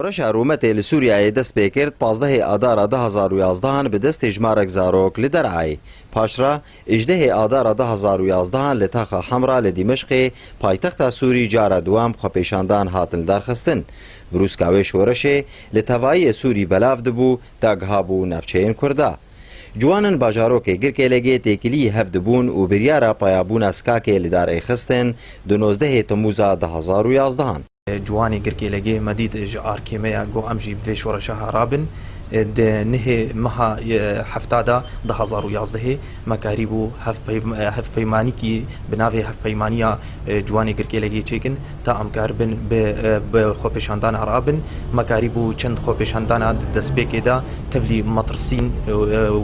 رشا رومت لسوریا دست بکرد 15 آذار 2011 به دست اجمارک زاروک لدرعی پاشرا اجده آذار 2011 لتاخ حمرا لدمشق پایتخت سوری جار دوام خپیشاندان هاتن درخستن بروسکاوی شورشه لتوایی سوری بلاف دبو تاگهابو نفچین کردا جوانن باجاروک گرکلگی تکلی هفت بون و بریارا پایابون اسکاکی لدار خستن 12 تموز 2011 جوانی گرکیلگی مدید جار کیمیا گو امجی به شورشه هرابن ده نه مها هفتادا 2011 مکاریبو هفت پیمانی کی بناوی هفت پیمانیا جوانی گرکیلگی چیکن تا امکار بن به خوپشاندان هرابن مکاریبو چند خوپشاندان دسبیک دا تبلی مطرسین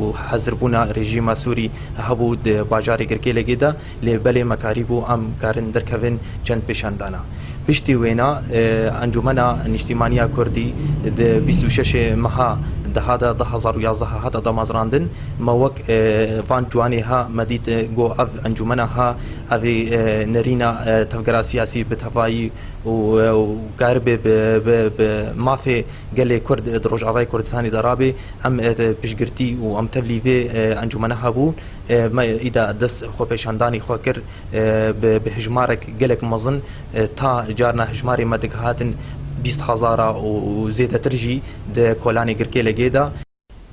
و حزربونا رژیم سوری هبو ده باجار گرکیلگی دا لبله مکاریبو ام کارن درکوین چند پیشاندانا پشتی وینا انجمنا اجتماعی کردی د 26 مها دهادا 2011 هاتا دمازراندن موک وان جوانی ها مدید گو اف انجمنا ها اوی نرینا تفکر سیاسی بتفایی و قارب به مافی گله کرد دروج آوای کردستانی درابه ام پشگرتی و ام تبلیغ انجمنا ها بود ما ایدا دست خوپیشاندانی خوکر به هجمارک گلک مزن تا جارنا هجماری مدک هاتن 20,000 و زیده ترجی ده کلانی گرکیلگی دا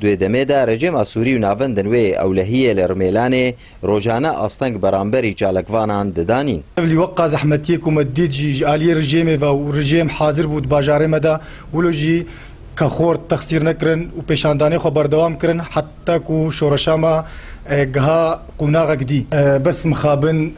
دوی دمه دا رژیم سوری و ناوندن وی اولهیه لرمیلانه روجانه آستنگ برانبری چالکوانان ددانین اللي وقع زحمتيك ومديد جي آلية رژیم و رژیم حاضر بود باجاره مدا ولو جي كخور تخسير نكرن وبيشانداني خو بردوام كرن حتى كو شورشاما جها قناغ جدي بس مخابن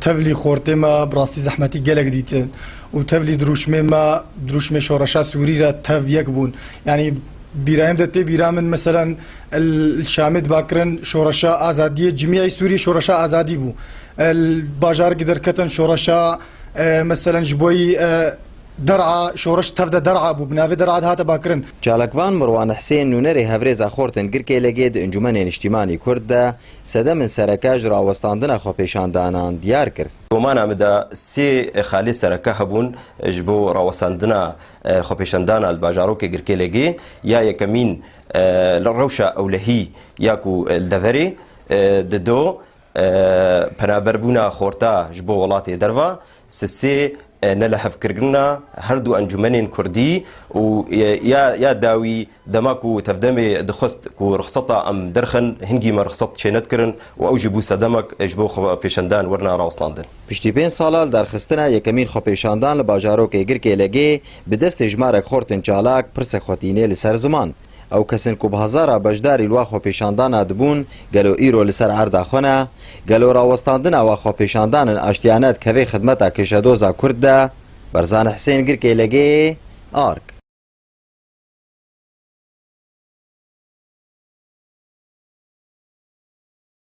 تفلي خورتما براستي زحمتي جلق ديتن وتفلي دروشمه شورشا سوري را تف يكبون يعني بيراهم دتي بيرامن مثلا الشامد باكرن شورشا ازاديه جميع سوري شورشا ازادي بو الباجار قدر كتن شورشا مثلا جبوي درعا شورش تفدا درعا بو بناوي درعا هاتا باكرن چالکوان مروان حسین نونری هفریزا خورتن گرکیلگی د انجمن اجتماعی کرد سده من سرکاج راوستاندن خوپیشاندانان دیار کرد ومانا مدا سي خالي سركه هبون جبو راوساندنا خوبيشاندانا الباجاروك غركيلغي يا يكمين الروشا اولهي ياكو الدفري ددو پنابربونا خورتا جبو ولاتي دروا سسي نلحف كرغنا هردو انجمنين كردي و يا داوي دماكو تفدمي دخست كو رخصتا ام درخن هنگي مرخصت چينت كرن و اوجبو سدمك اجبو خو پیشندان ورنا راوسلاندن پشتی 5 سال درخستنا یکمین خو پیشاندان لباجاروک گرکیلگی به دست اجمارک خورتن چالاک پرس خوتینه لسر زمان او کسن کو بهزارا بجداری لوا خو پیشاندان ادبون گلو ایرو لسر عرض خونه گلو راوستاندن او خو پیشاندان اشتیانات کوي خدمت کشدوزا کرد برزان حسین گرکیلگی آرک